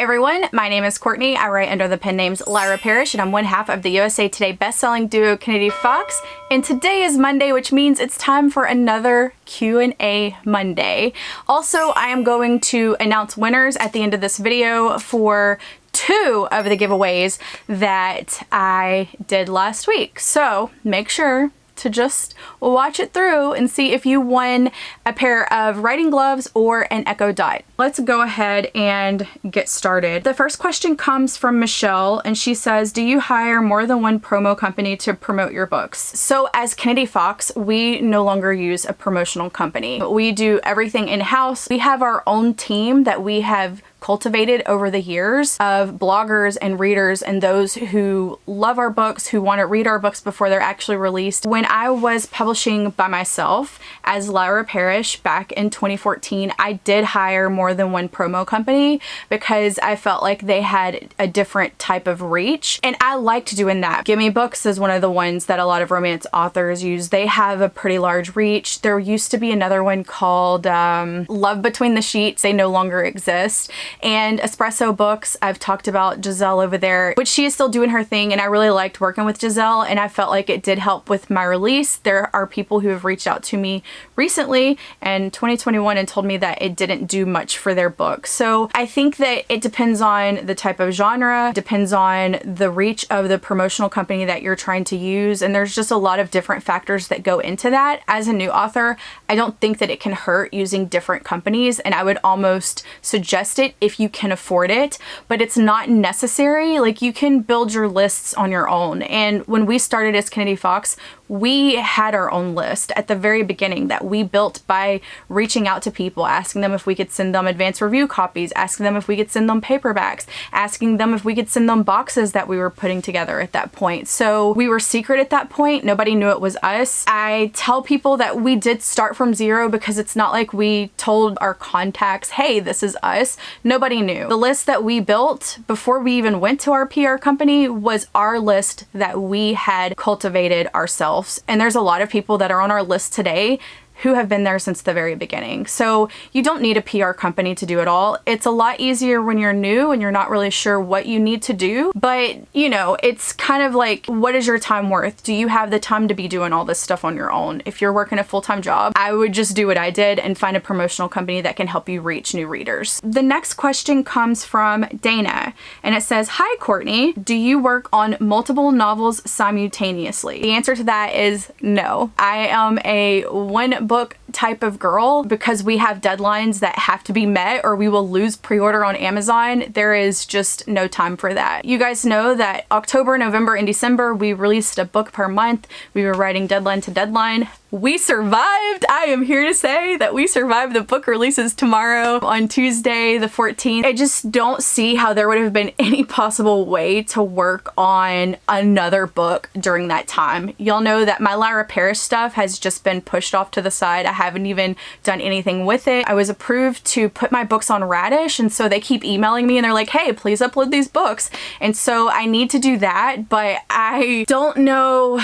everyone, my name is Courtney. I write under the pen names Lyra Parish, and I'm one half of the USA Today best-selling duo Kennedy Fox. And today is Monday, which means it's time for another Q&A Monday. Also, I am going to announce winners at the end of this video for 2 of the giveaways that I did last week. So make sure to just watch it through and see if you won a pair of writing gloves or an Echo Dot. Let's go ahead and get started. The first question comes from Michelle, and she says, do you hire more than one promo company to promote your books? So as Kennedy Fox, we no longer use a promotional company. We do everything in-house. We have our own team that we have cultivated over the years of bloggers and readers and those who love our books, who want to read our books before they're actually released. When I was publishing by myself as Lyra Parish back in 2014, I did hire more than one promo company because I felt like they had a different type of reach, and I liked doing that. Gimme Books is one of the ones that a lot of romance authors use. They have a pretty large reach. There used to be another one called Love Between the Sheets. They no longer exist. And Espresso Books, I've talked about Giselle over there, which she is still doing her thing, and I really liked working with Giselle, and I felt like it did help with my release. There are people who have reached out to me recently in 2021 and told me that it didn't do much for their book. So I think that it depends on the type of genre, depends on the reach of the promotional company that you're trying to use, and there's just a lot of different factors that go into that. As a new author, I don't think that it can hurt using different companies, and I would almost suggest it if you can afford it, but it's not necessary. Like, you can build your lists on your own. And when we started as Kennedy Fox, we had our own list at the very beginning that we built by reaching out to people, asking them if we could send them advanced review copies, asking them if we could send them paperbacks, asking them if we could send them boxes that we were putting together at that point. So we were secret at that point. Nobody knew it was us. I tell people that we did start from zero because it's not like we told our contacts, hey, this is us. Nobody knew. The list that we built before we even went to our PR company was our list that we had cultivated ourselves. And there's a lot of people that are on our list today who have been there since the very beginning. So you don't need a PR company to do it all. It's a lot easier when you're new and you're not really sure what you need to do. But, you know, it's kind of like, what is your time worth? Do you have the time to be doing all this stuff on your own? If you're working a full-time job, I would just do what I did and find a promotional company that can help you reach new readers. The next question comes from Dana, and it says, hi, Courtney. Do you work on multiple novels simultaneously? The answer to that is no. I am a one book type of girl because we have deadlines that have to be met or we will lose pre-order on Amazon. There is just no time for that. You guys know that October, November, and December we released a book per month. We were writing deadline to deadline. We survived. I am here to say that we survived. The book releases tomorrow on Tuesday the 14th. I just don't see how there would have been any possible way to work on another book during that time. Y'all know that my Lyra Parish stuff has just been pushed off to the side. I haven't even done anything with it. I was approved to put my books on Radish, and so they keep emailing me and they're like, hey, please upload these books. And so I need to do that, but I don't know,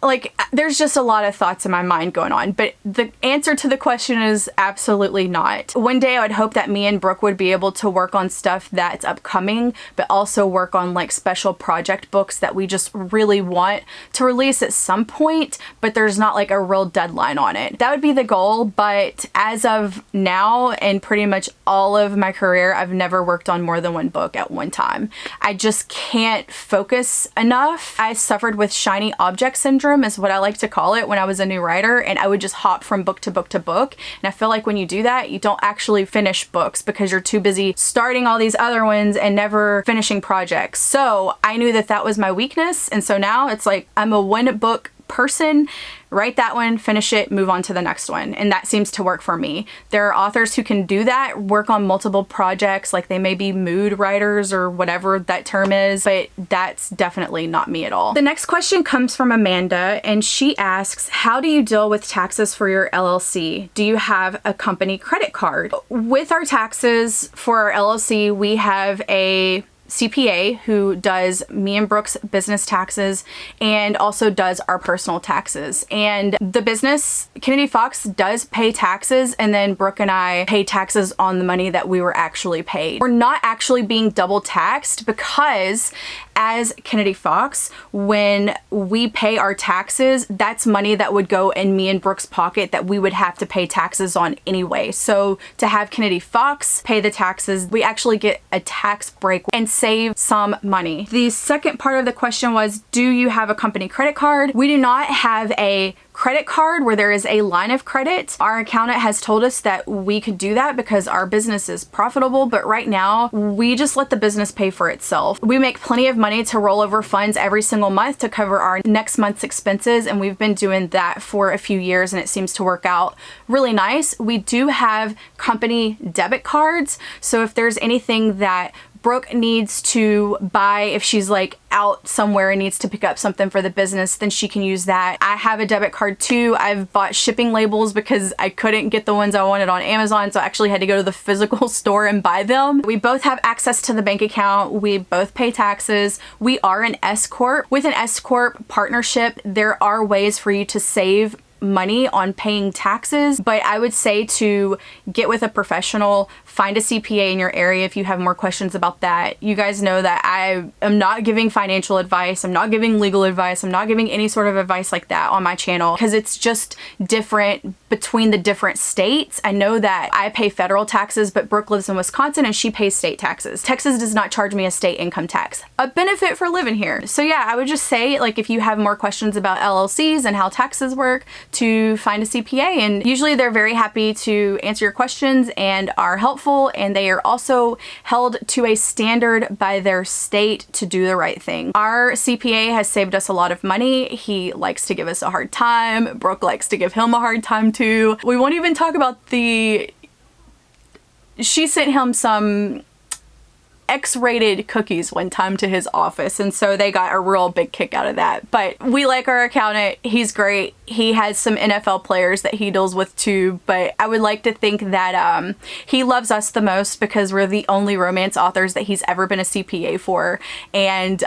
like, there's just a lot of thoughts in my mind going on, but the answer to the question is absolutely not. One day I would hope that me and Brooke would be able to work on stuff that's upcoming, but also work on like special project books that we just really want to release at some point, but there's not like a real deadline on it. That would be the goal, but as of now and pretty much all of my career, I've never worked on more than one book at one time. I just can't focus enough. I suffered with shiny object syndrome is what I like to call it when I was a new writer, and I would just hop from book to book to book. And I feel like when you do that, you don't actually finish books because you're too busy starting all these other ones and never finishing projects. So I knew that that was my weakness. And so now it's like, I'm a one book person, write that one, finish it, move on to the next one. And that seems to work for me. There are authors who can do that, work on multiple projects, like they may be mood writers or whatever that term is, but that's definitely not me at all. The next question comes from Amanda, and she asks, how do you deal with taxes for your LLC? Do you have a company credit card? With our taxes for our LLC, we have a CPA who does me and Brooke's business taxes and also does our personal taxes. And the business, Kennedy Fox, does pay taxes, and then Brooke and I pay taxes on the money that we were actually paid. We're not actually being double taxed because as Kennedy Fox, when we pay our taxes, that's money that would go in me and Brooke's pocket that we would have to pay taxes on anyway. So to have Kennedy Fox pay the taxes, we actually get a tax break and save some money. The second part of the question was, do you have a company credit card? We do not have a credit card where there is a line of credit. Our accountant has told us that we could do that because our business is profitable, but right now we just let the business pay for itself. We make plenty of money to roll over funds every single month to cover our next month's expenses, and we've been doing that for a few years and it seems to work out really nice. We do have company debit cards, so if there's anything that Brooke needs to buy, if she's like out somewhere and needs to pick up something for the business, then she can use that. I have a debit card too. I've bought shipping labels because I couldn't get the ones I wanted on Amazon, so I actually had to go to the physical store and buy them. We both have access to the bank account. We both pay taxes. We are an S Corp. With an S Corp partnership, there are ways for you to save money on paying taxes, but I would say to get with a professional, find a CPA in your area if you have more questions about that. You guys know that I am not giving financial advice, I'm not giving legal advice, I'm not giving any sort of advice like that on my channel because it's just different between the different states. I know that I pay federal taxes, but Brooke lives in Wisconsin and she pays state taxes. Texas does not charge me a state income tax, a benefit for living here. So yeah, I would just say, like, if you have more questions about LLCs and how taxes work, to find a CPA, and usually they're very happy to answer your questions and are helpful, and they are also held to a standard by their state to do the right thing. Our CPA has saved us a lot of money. He likes to give us a hard time. Brooke likes to give him a hard time too. We won't even talk about she sent him some X-rated cookies one time to his office, and so they got a real big kick out of that. But we like our accountant. He's great. He has some NFL players that he deals with too, but I would like to think that he loves us the most because we're the only romance authors that he's ever been a CPA for, and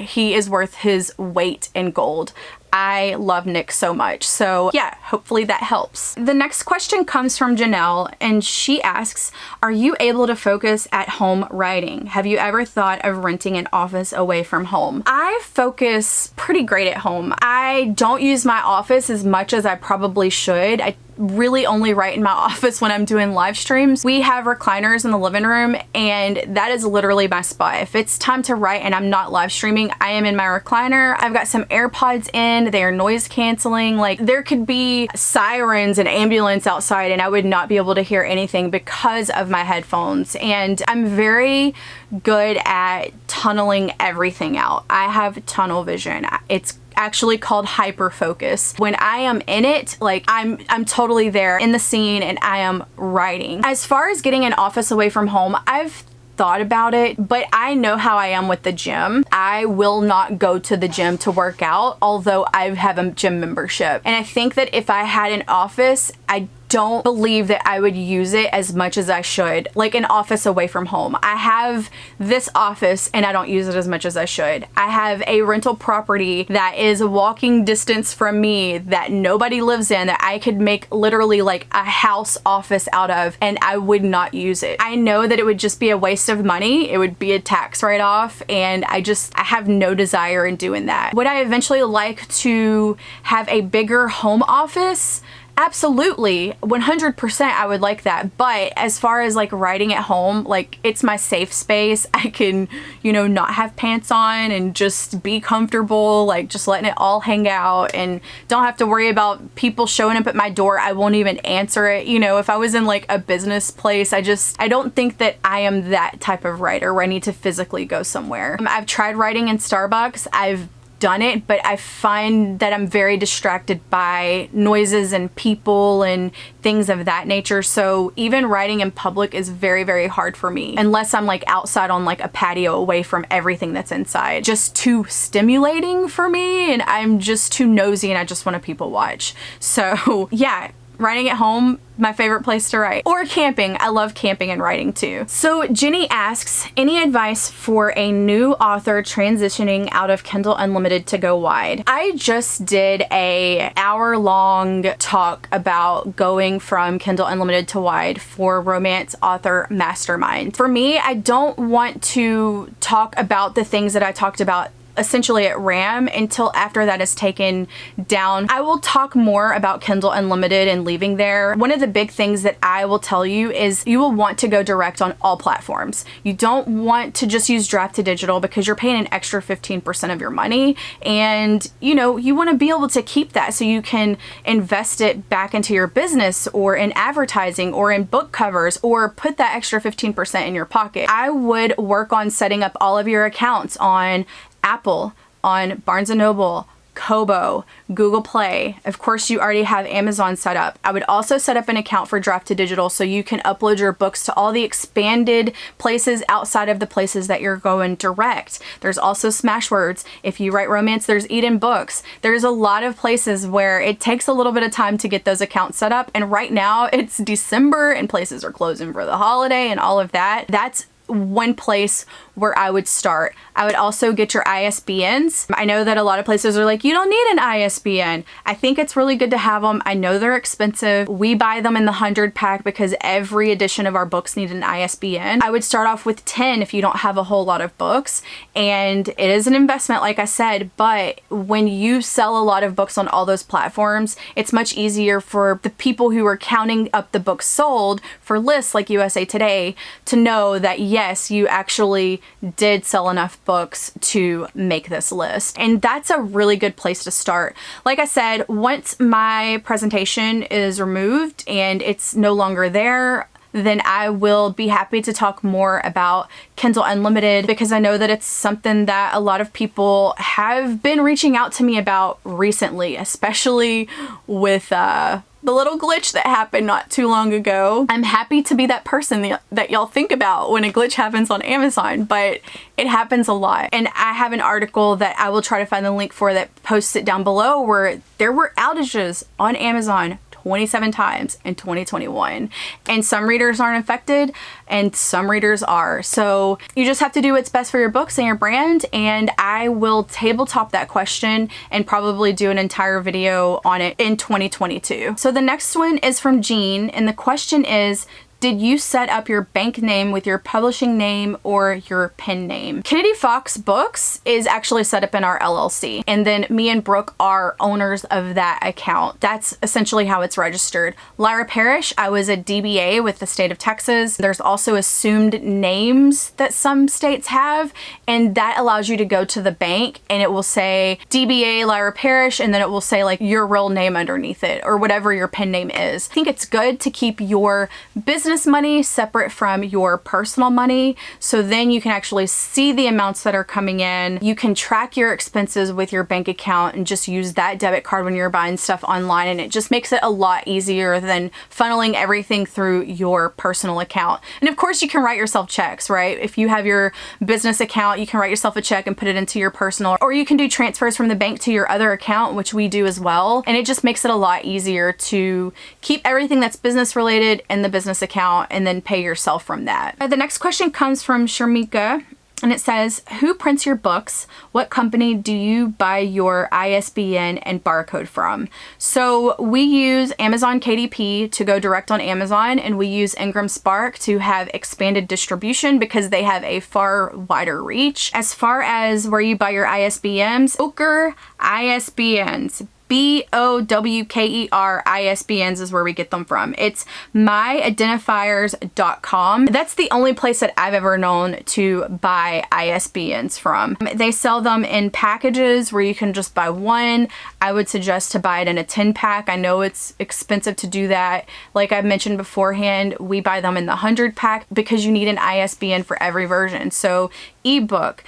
he is worth his weight in gold. I love Nick so much. So yeah, hopefully that helps. The next question comes from Janelle, and she asks, are you able to focus at home writing? Have you ever thought of renting an office away from home? I focus pretty great at home. I don't use my office as much as I probably should. I really only write in my office when I'm doing live streams. We have recliners in the living room, and that is literally my spot. If it's time to write and I'm not live streaming, I am in my recliner. I've got some AirPods in, they are noise canceling. Like, there could be sirens and ambulance outside and I would not be able to hear anything because of my headphones. And I'm very good at tunneling everything out. I have tunnel vision. It's actually called hyper focus. When I am in it, like I'm totally there in the scene and I am writing. As far as getting an office away from home, I've thought about it, but I know how I am with the gym. I will not go to the gym to work out, although I have a gym membership. And I think that if I had an office, I don't believe that I would use it as much as I should, like an office away from home. I have this office and I don't use it as much as I should. I have a rental property that is a walking distance from me that nobody lives in, that I could make literally like a house office out of, and I would not use it. I know that it would just be a waste of money. It would be a tax write-off, and I have no desire in doing that. Would I eventually like to have a bigger home office? Absolutely, 100% I would like that. But as far as like writing at home, like it's my safe space. I can, you know, not have pants on and just be comfortable, like just letting it all hang out, and don't have to worry about people showing up at my door. I won't even answer it. You know, if I was in like a business place, I don't think that I am that type of writer where I need to physically go somewhere. I've tried writing in Starbucks. I've done it, but I find that I'm very distracted by noises and people and things of that nature. So even writing in public is very, very hard for me unless I'm like outside on like a patio away from everything that's inside. Just too stimulating for me, and I'm just too nosy and I just want to people watch. So yeah, Writing at home, my favorite place to write. Or camping. I love camping and writing too. So Jenny asks, any advice for a new author transitioning out of Kindle Unlimited to go wide? I just did a hour-long talk about going from Kindle Unlimited to wide for Romance Author Mastermind. For me, I don't want to talk about the things that I talked about essentially at RAM until after that is taken down. I will talk more about Kindle Unlimited and leaving there. One of the big things that I will tell you is you will want to go direct on all platforms. You don't want to just use draft to digital because you're paying an extra 15% of your money, and you know, you want to be able to keep that so you can invest it back into your business or in advertising or in book covers, or put that extra 15% in your pocket. I would work on setting up all of your accounts on Apple, on Barnes & Noble, Kobo, Google Play. Of course, you already have Amazon set up. I would also set up an account for Draft to Digital so you can upload your books to all the expanded places outside of the places that you're going direct. There's also Smashwords. If you write romance, there's Eden Books. There's a lot of places where it takes a little bit of time to get those accounts set up. And right now it's December and places are closing for the holiday and all of that. That's one place where I would start. I would also get your ISBNs. I know that a lot of places are like, you don't need an ISBN. I think it's really good to have them. I know they're expensive. We buy them in the 100 pack because every edition of our books need an ISBN. I would start off with 10 if you don't have a whole lot of books. And it is an investment, like I said, but when you sell a lot of books on all those platforms, it's much easier for the people who are counting up the books sold for lists like USA Today to know that yes, you actually did sell enough books to make this list. And that's a really good place to start. Like I said, once my presentation is removed and it's no longer there, then I will be happy to talk more about Kindle Unlimited, because I know that it's something that a lot of people have been reaching out to me about recently, especially with the little glitch that happened not too long ago. I'm happy to be that person that y'all think about when a glitch happens on Amazon, but it happens a lot. And I have an article that I will try to find the link for that posts it down below, where there were outages on Amazon 27 times in 2021. And some readers aren't affected and some readers are. So you just have to do what's best for your books and your brand. And I will tabletop that question and probably do an entire video on it in 2022. So the next one is from Jean. And the question is, did you set up your bank name with your publishing name or your pen name? Kennedy Fox Books is actually set up in our LLC. And then me and Brooke are owners of that account. That's essentially how it's registered. Lyra Parish, I was a DBA with the state of Texas. There's also assumed names that some states have, and that allows you to go to the bank and it will say DBA Lyra Parish, and then it will say like your real name underneath it or whatever your pen name is. I think it's good to keep your business money separate from your personal money, so then you can actually see the amounts that are coming in. You can track your expenses with your bank account and just use that debit card when you're buying stuff online, and it just makes it a lot easier than funneling everything through your personal account. And of course you can write yourself checks, right? If you have your business account, you can write yourself a check and put it into your personal, or you can do transfers from the bank to your other account, which we do as well. And it just makes it a lot easier to keep everything that's business related in the business account and then pay yourself from that. The next question comes from Sharmika, and it says, who prints your books? What company do you buy your ISBN and barcode from? So we use Amazon KDP to go direct on Amazon, and we use Ingram Spark to have expanded distribution because they have a far wider reach. As far as where you buy your ISBNs, Bowker ISBNs, BOWKER ISBNs is where we get them from. It's myidentifiers.com. That's the only place that I've ever known to buy ISBNs from. They sell them in packages where you can just buy one. I would suggest to buy it in a 10 pack. I know it's expensive to do that. Like I mentioned beforehand, we buy them in the 100 pack because you need an ISBN for every version. So ebook,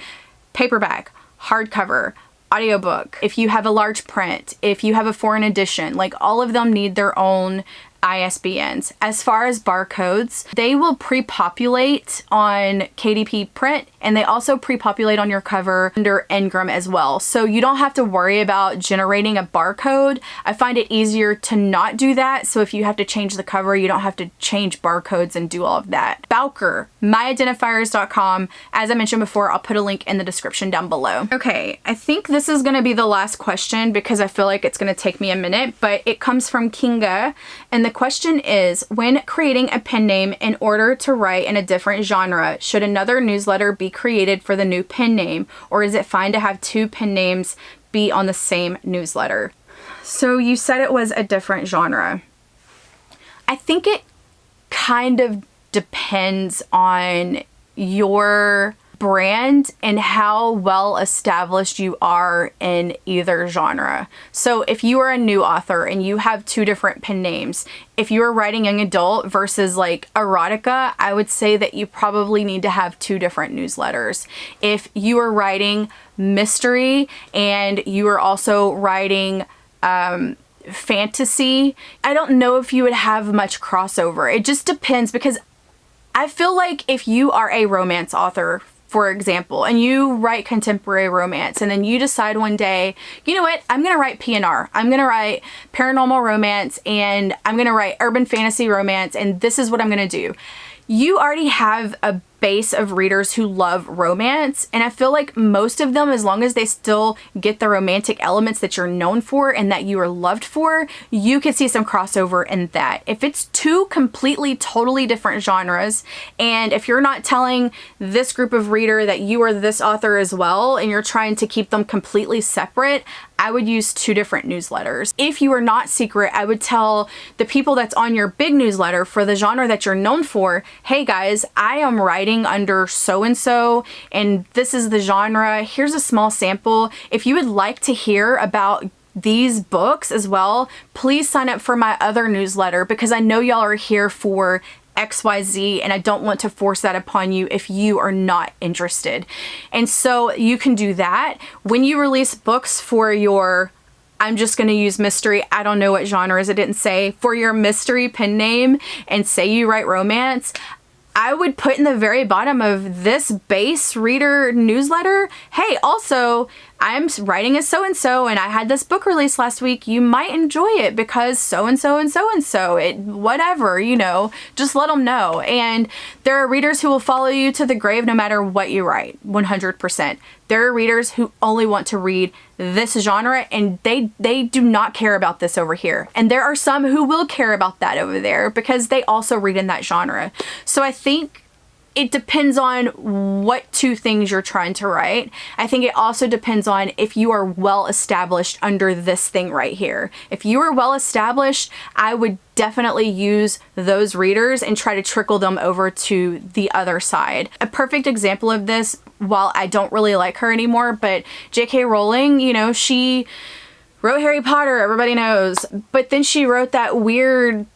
paperback, hardcover, audiobook, if you have a large print, if you have a foreign edition, like all of them need their own ISBNs. As far as barcodes, they will pre-populate on KDP print, and they also pre-populate on your cover under Ingram as well. So you don't have to worry about generating a barcode. I find it easier to not do that. So if you have to change the cover, you don't have to change barcodes and do all of that. Bowker, myidentifiers.com. As I mentioned before, I'll put a link in the description down below. Okay, I think this is gonna be the last question because I feel like it's gonna take me a minute, but it comes from Kinga. And the question is, when creating a pen name in order to write in a different genre, should another newsletter be created for the new pen name, or is it fine to have two pen names be on the same newsletter? So you said it was a different genre. I think it kind of depends on your brand and how well established you are in either genre. So if you are a new author and you have two different pen names, if you are writing young adult versus like erotica, I would say that you probably need to have two different newsletters. If you are writing mystery and you are also writing fantasy, I don't know if you would have much crossover. It just depends, because I feel like if you are a romance author, for example, and you write contemporary romance, and then you decide one day, you know what, I'm gonna write PNR, I'm gonna write paranormal romance, and I'm gonna write urban fantasy romance, and this is what I'm gonna do. You already have a base of readers who love romance, and I feel like most of them, as long as they still get the romantic elements that you're known for and that you are loved for, you can see some crossover in that. If it's two completely totally different genres, and if you're not telling this group of reader that you are this author as well, and you're trying to keep them completely separate, I would use two different newsletters. If you are not secret, I would tell the people that's on your big newsletter for the genre that you're known for, hey guys, I am writing under so-and-so, and this is the genre. Here's a small sample. If you would like to hear about these books as well, please sign up for my other newsletter, because I know y'all are here for XYZ, and I don't want to force that upon you if you are not interested. And so you can do that. When you release books for your, I'm just going to use mystery, I don't know what genres, it didn't say, for your mystery pen name, and say you write romance, I would put in the very bottom of this base reader newsletter, hey, also, I'm writing as so-and-so, and I had this book released last week. You might enjoy it because so-and-so and so-and-so, it, whatever, you know, just let them know. And there are readers who will follow you to the grave no matter what you write, 100%. There are readers who only want to read this genre, and they do not care about this over here. And there are some who will care about that over there because they also read in that genre. So I think it depends on what two things you're trying to write. I think it also depends on if you are well established under this thing right here. If you are well established, I would definitely use those readers and try to trickle them over to the other side. A perfect example of this, while I don't really like her anymore, but J.K. Rowling, you know, she wrote Harry Potter, everybody knows, but then she wrote that weird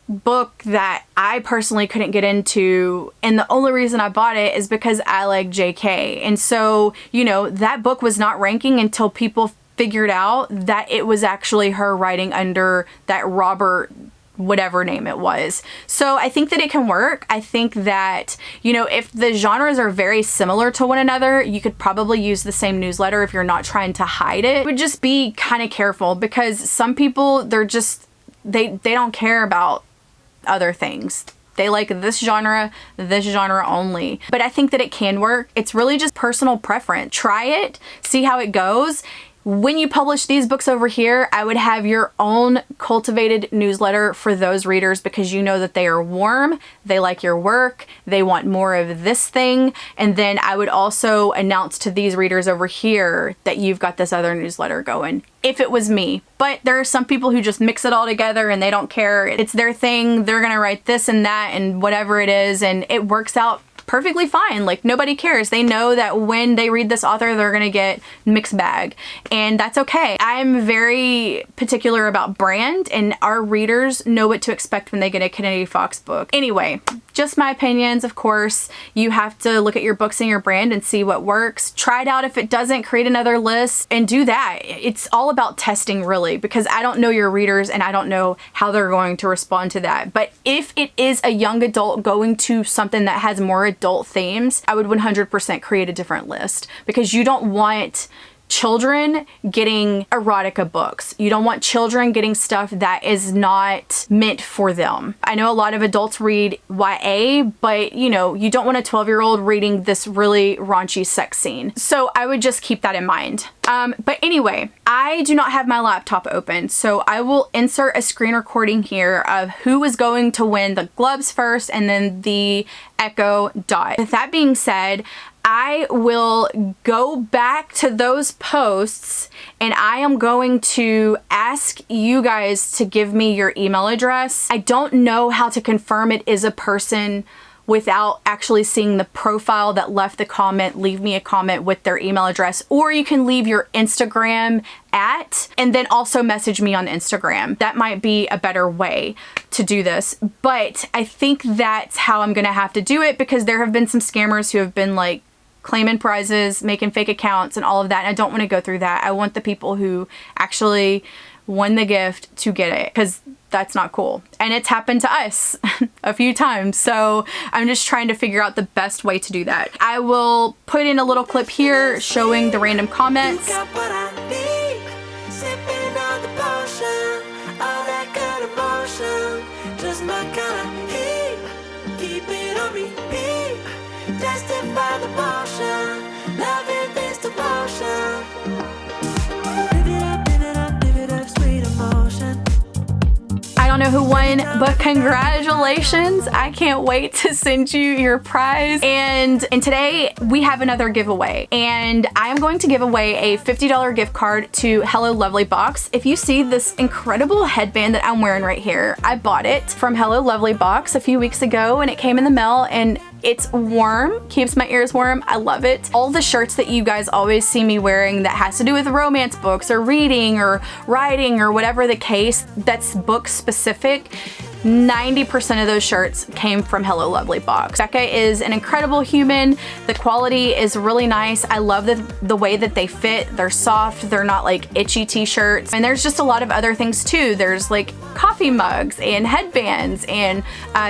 book that I personally couldn't get into, and the only reason I bought it is because I like JK. And so, you know, that book was not ranking until people figured out that it was actually her writing under that Robert whatever name it was. So I think that it can work. I think that, you know, if the genres are very similar to one another, you could probably use the same newsletter if you're not trying to hide it. But just be kind of careful, because some people, they're just, they don't care about other things. They like this genre only. But I think that it can work. It's really just personal preference. Try it, see how it goes. When you publish these books over here, I would have your own cultivated newsletter for those readers, because you know that they are warm, they like your work, they want more of this thing. And then I would also announce to these readers over here that you've got this other newsletter going, if it was me. But there are some people who just mix it all together and they don't care. It's their thing. They're gonna write this and that and whatever it is, and it works out perfectly fine. Like, nobody cares. They know that when they read this author, they're gonna get mixed bag, and that's okay. I'm very particular about brand, and our readers know what to expect when they get a Kennedy Fox book. Anyway, just my opinions, of course. You have to look at your books and your brand and see what works. Try it out. If it doesn't, create another list and do that. It's all about testing, really, because I don't know your readers and I don't know how they're going to respond to that. But if it is a young adult going to something that has more adult themes, I would 100% create a different list, because you don't want children getting erotica books. You don't want children getting stuff that is not meant for them. I know a lot of adults read YA, but you know, you don't want a 12-year-old reading this really raunchy sex scene. So I would just keep that in mind. But anyway, I do not have my laptop open, so I will insert a screen recording here of who is going to win the gloves first and then the Echo Dot. With that being said, I will go back to those posts and I am going to ask you guys to give me your email address. I don't know how to confirm it is a person without actually seeing the profile that left the comment. Leave me a comment with their email address, or you can leave your Instagram and then also message me on Instagram. That might be a better way to do this, but I think that's how I'm gonna have to do it, because there have been some scammers who have been like claiming prizes, making fake accounts and all of that, and I don't want to go through that. I want the people who actually won the gift to get it, because that's not cool. And it's happened to us a few times, so I'm just trying to figure out the best way to do that. I will put in a little clip here showing the random comments. Testify the potion, loving this devotion. Live it up, sweet emotion. I don't know who won, but congratulations. I can't wait to send you your prize. And today we have another giveaway, and I'm going to give away a $50 gift card to Hello Lovely Box. If you see this incredible headband that I'm wearing right here, I bought it from Hello Lovely Box a few weeks ago, and it came in the mail, and it's warm, keeps my ears warm. I love it. All the shirts that you guys always see me wearing that has to do with romance books or reading or writing or whatever the case that's book specific, 90% of those shirts came from Hello Lovely Box. Becca is an incredible human. The quality is really nice. I love the way that they fit. They're soft. They're not like itchy t-shirts. And there's just a lot of other things too. There's like coffee mugs and headbands and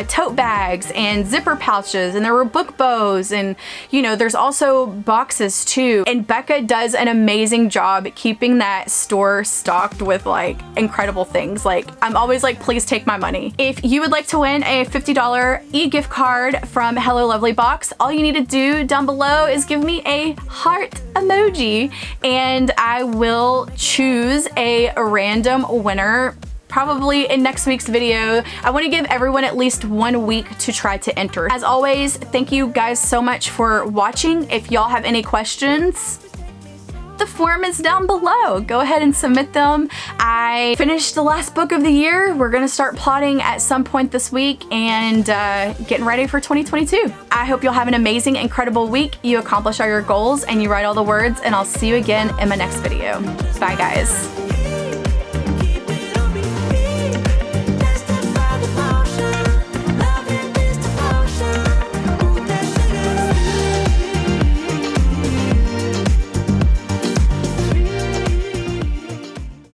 tote bags and zipper pouches, and there were book bows, and you know, there's also boxes too. And Becca does an amazing job keeping that store stocked with like incredible things. Like, I'm always like, please take my money. If you would like to win a $50 e-gift card from Hello Lovely Box, all you need to do down below is give me a heart emoji, and I will choose a random winner probably in next week's video. I want to give everyone at least 1 week to try to enter. As always, thank you guys so much for watching. If y'all have any questions, the form is down below. Go ahead and submit them. I finished the last book of the year. We're gonna start plotting at some point this week and getting ready for 2022. I hope you'll have an amazing, incredible week. You accomplish all your goals and you write all the words, and I'll see you again in my next video. Bye guys.